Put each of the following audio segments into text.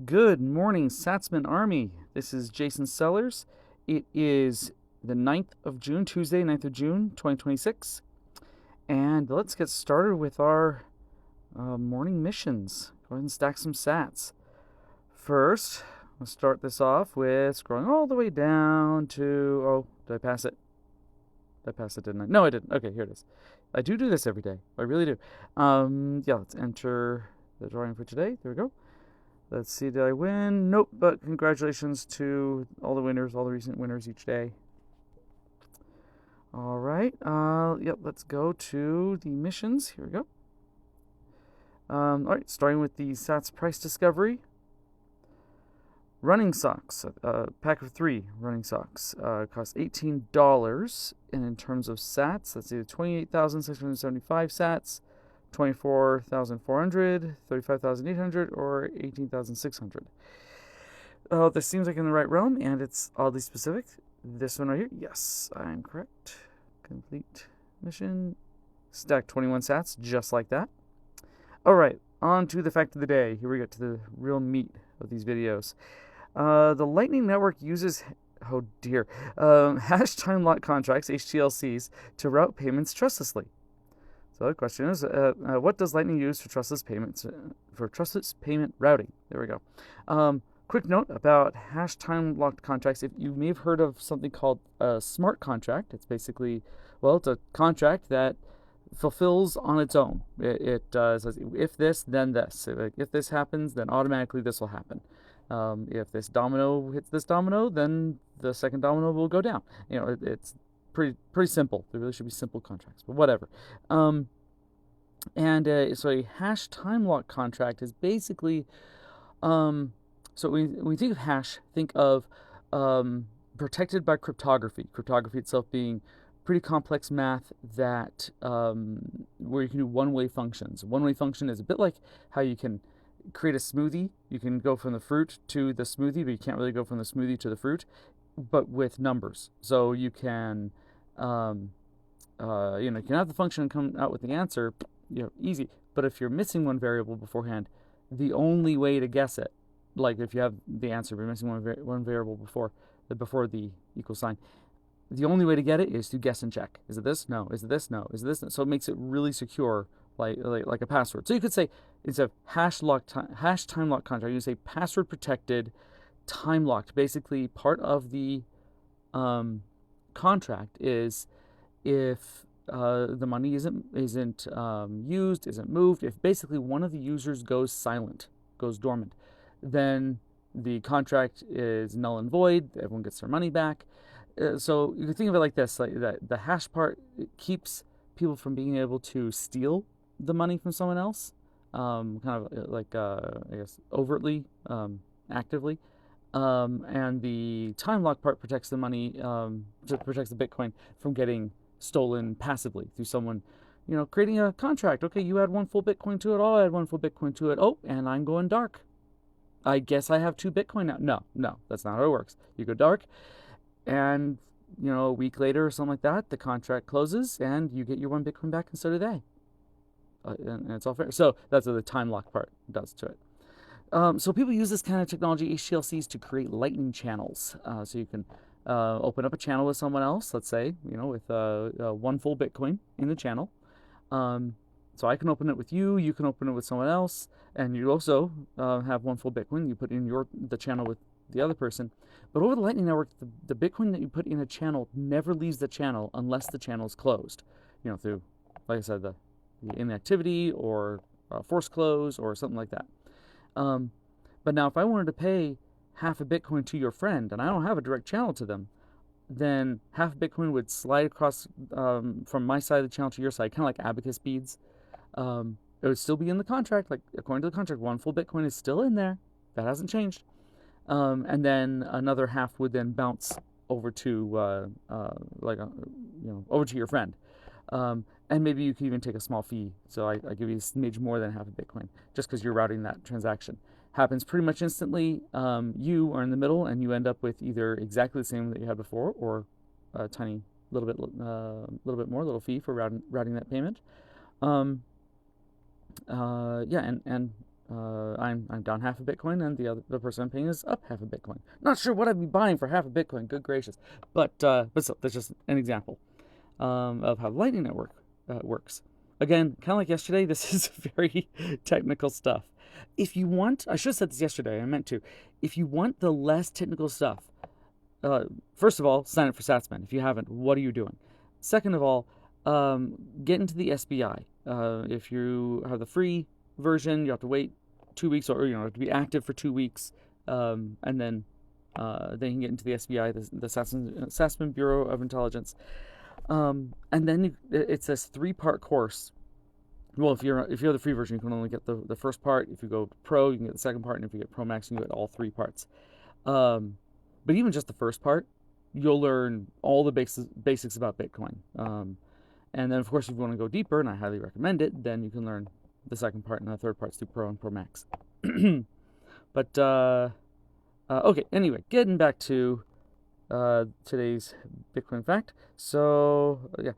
Good morning, Satsman Army. This is Jason Sellers. It is the 9th of June, Tuesday, 9th of June, 2026. And let's get started with our morning missions. Go ahead and stack some sats. First, let's start this off with scrolling all the way down to. Oh, did I pass it? I passed it, didn't I? No, I didn't. Okay, here it is. I do this every day. I really do. Yeah, let's enter the drawing for today. There we go. Let's see, did I win? Nope, but congratulations to all the winners, all the recent winners each day. All right, yep, let's go to the missions. Here we go. All right, starting with the Sats price discovery. Running socks, pack of 3 running socks, cost $18. And in terms of sats, that's either 28,675 sats, 24,400, 35,800, or 18,600. This seems like in the right realm, and it's oddly specific. This one right here, yes, I'm correct. Complete mission. Stack 21 sats, just like that. All right, on to the fact of the day. Here we get to the real meat of these videos. The Lightning Network uses, hash time lock contracts, HTLCs, to route payments trustlessly. So the question is, what does Lightning use for trustless payments, for trustless payment routing? There we go. Quick note about hash time locked contracts. If you may have heard of something called a smart contract, it's basically, well, it's a contract that fulfills on its own. It says, if this, then this. If this happens, then automatically this will happen. If this domino hits this domino, then the second domino will go down. It's pretty simple. There really should be simple contracts, but whatever. So a hash time lock contract is basically, so when we think of hash, think of protected by cryptography. Cryptography itself being pretty complex math that where you can do one-way functions. One-way function is a bit like how you can create a smoothie. You can go from the fruit to the smoothie, but you can't really go from the smoothie to the fruit, but with numbers. So you can, you can have the function come out with the answer, easy. But if you're missing one variable beforehand, the only way to guess it, like if you have the answer, but you're missing one variable before the equal sign, the only way to get it is to guess and check. Is it this? No. Is it this? No. Is it this? No? So it makes it really secure, like a password. So you could say, instead of hash time lock contract, you say password protected, time locked. Basically, part of the contract is if the money isn't used, isn't moved, if basically one of the users goes silent, goes dormant, then the contract is null and void. Everyone gets their money back. So you can think of it like this: like the hash part keeps people from being able to steal the money from someone else, kind of like I guess overtly, actively, and the time lock part protects the money, protects the Bitcoin from getting stolen passively through someone, creating a contract. Okay, you add one full Bitcoin to it. I'll add one full Bitcoin to it. Oh, and I'm going dark. I guess I have 2 Bitcoin now. No, that's not how it works. You go dark, and a week later or something like that, the contract closes, and you get your 1 Bitcoin back, and so do they. And it's all fair. So that's what the time lock part does to it. So people use this kind of technology, HTLCs, to create lightning channels. So you can open up a channel with someone else, let's say, with 1 full Bitcoin in the channel. So I can open it with you, you can open it with someone else, and you also have 1 full Bitcoin. You put in the channel with the other person. But over the Lightning Network, the Bitcoin that you put in a channel never leaves the channel unless the channel is closed. Through, like I said, the inactivity or force close or something like that. But now if I wanted to pay half a Bitcoin to your friend and I don't have a direct channel to them, then half a Bitcoin would slide across from my side of the channel to your side, kind of like abacus beads. It would still be in the contract, like according to the contract, 1 full Bitcoin is still in there. That hasn't changed. And then another half would then bounce over to over to your friend. And maybe you could even take a small fee. So I give you a smidge more than half a Bitcoin just because you're routing that transaction. Happens pretty much instantly. You are in the middle, and you end up with either exactly the same that you had before, or a tiny little bit more, little fee for routing that payment. And I'm down half a Bitcoin, and the person I'm paying is up half a Bitcoin. Not sure what I'd be buying for half a Bitcoin. Good gracious, but so that's just an example of how the Lightning Network works. Again, kind of like yesterday, this is very technical stuff. If you want, I should have said this yesterday. I meant to. If you want the less technical stuff, first of all, sign up for Satsman. If you haven't, what are you doing? Second of all, get into the SBI. If you have the free version, you have to wait 2 weeks, or have to be active for 2 weeks, and then you can get into the SBI, the Satsman Bureau of Intelligence. And then it's this 3-part course. Well, if you have the free version, you can only get the first part. If you go Pro, you can get the second part, and if you get Pro Max, you can get all 3 parts. But even just the first part, you'll learn all the basics about Bitcoin. And then, of course, if you want to go deeper, and I highly recommend it, then you can learn the second part and the third parts through Pro and Pro Max. But okay. Anyway, getting back to today's Bitcoin fact. So yeah,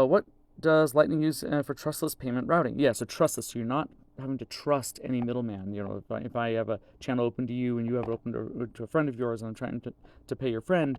what does Lightning use for trustless payment routing? Yeah, so trustless. So you're not having to trust any middleman. If I have a channel open to you and you have it open to a friend of yours, and I'm trying to pay your friend,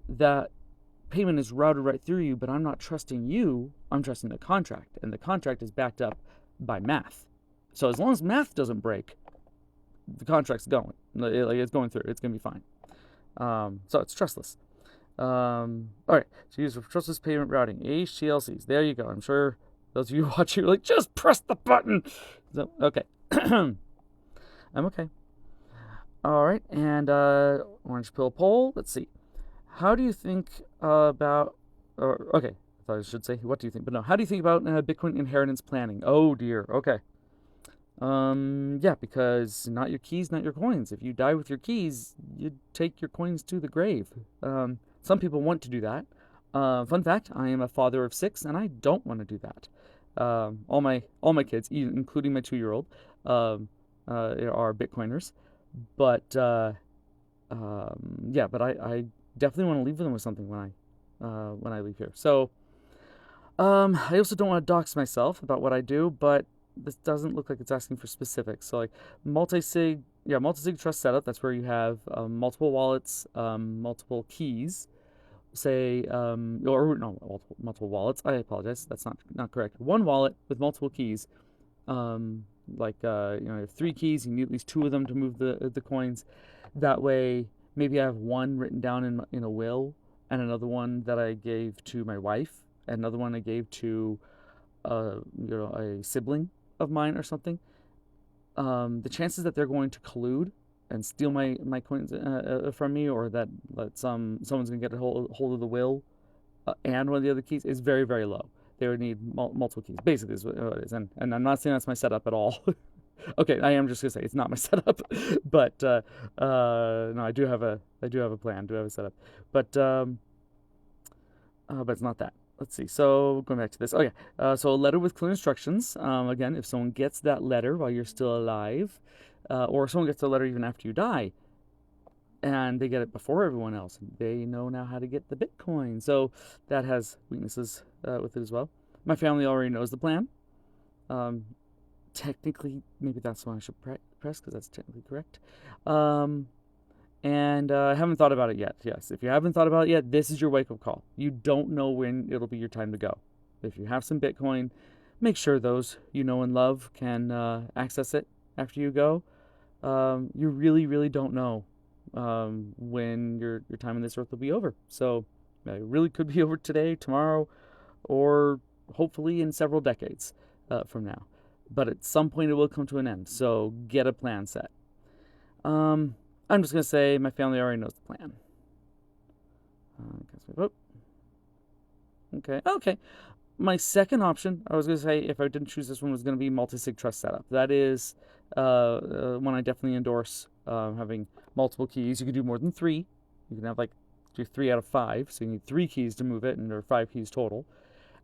that payment is routed right through you, but I'm not trusting you. I'm trusting the contract, and the contract is backed up by math. So as long as math doesn't break, the contract's going. It's going through. It's gonna be fine. So it's trustless. All right. So use for trustless payment routing, HTLCs. There you go. I'm sure those of you watching are like, just press the button. So okay. I'm okay. All right. And orange pill poll. Let's see. How do you think about? Or okay. I thought I should say, what do you think? But no. How do you think about Bitcoin inheritance planning? Oh dear. Okay. Yeah, because not your keys, not your coins. If you die with your keys, you take your coins to the grave. Some people want to do that. Fun fact: I am a father of 6, and I don't want to do that. All my kids, including my 2-year-old, are Bitcoiners. But yeah, but I definitely want to leave them with something when I leave here. So I also don't want to dox myself about what I do, but this doesn't look like it's asking for specifics. So like multi-sig trust setup, that's where you have multiple wallets, multiple keys, say, or no, multiple wallets. I apologize, that's not correct. One wallet with multiple keys, you have 3 keys. You need at least 2 of them to move the coins. That way, maybe I have one written down in a will, and another one that I gave to my wife, and another one I gave to a sibling of mine or something. The chances that they're going to collude and steal my coins from me, or that someone's going to get a hold of the will and one of the other keys, is very, very low. They would need multiple keys. Basically, is what it is. And I'm not saying that's my setup at all. Okay, I am just gonna say it's not my setup, but no, I do have a plan, do have a setup, but it's not that. Let's see. So going back to this. Oh yeah. So a letter with clear instructions. Again, if someone gets that letter while you're still alive, or someone gets the letter even after you die, and they get it before everyone else, they know now how to get the Bitcoin. So that has weaknesses with it as well. My family already knows the plan. Technically, maybe that's the one I should press, because that's technically correct. And I haven't thought about it yet. Yes, if you haven't thought about it yet, this is your wake-up call. You don't know when it'll be your time to go. If you have some Bitcoin, make sure those you know and love can access it after you go. You really, really don't know when your time on this earth will be over. So it really could be over today, tomorrow, or hopefully in several decades from now. But at some point it will come to an end. So get a plan set. I'm just going to say my family already knows the plan. Okay. My second option, I was going to say, if I didn't choose this one, was going to be multi-sig trust setup. That is one I definitely endorse, having multiple keys. You can do more than 3. You can have do 3 out of 5. So you need 3 keys to move it, and there are 5 keys total.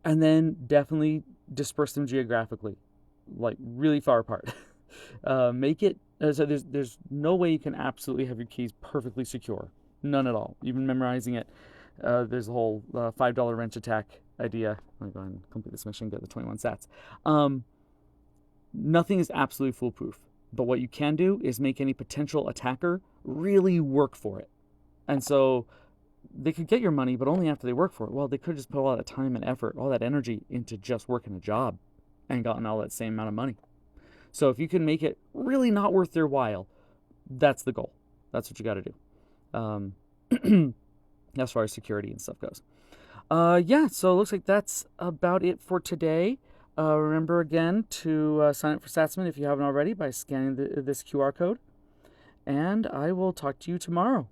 And then definitely disperse them geographically, really far apart. Make it so there's no way you can absolutely have your keys perfectly secure. None at all. Even memorizing it. There's a whole $5 wrench attack idea. I'm going to go ahead and complete this mission and get the 21 sats. Nothing is absolutely foolproof. But what you can do is make any potential attacker really work for it. And so they could get your money, but only after they work for it. Well, they could just put all that time and effort, all that energy into just working a job and gotten all that same amount of money. So if you can make it really not worth their while, that's the goal. That's what you got to do. As far as security and stuff goes. Yeah, so it looks like that's about it for today. Remember again to sign up for Satsman if you haven't already by scanning this QR code. And I will talk to you tomorrow.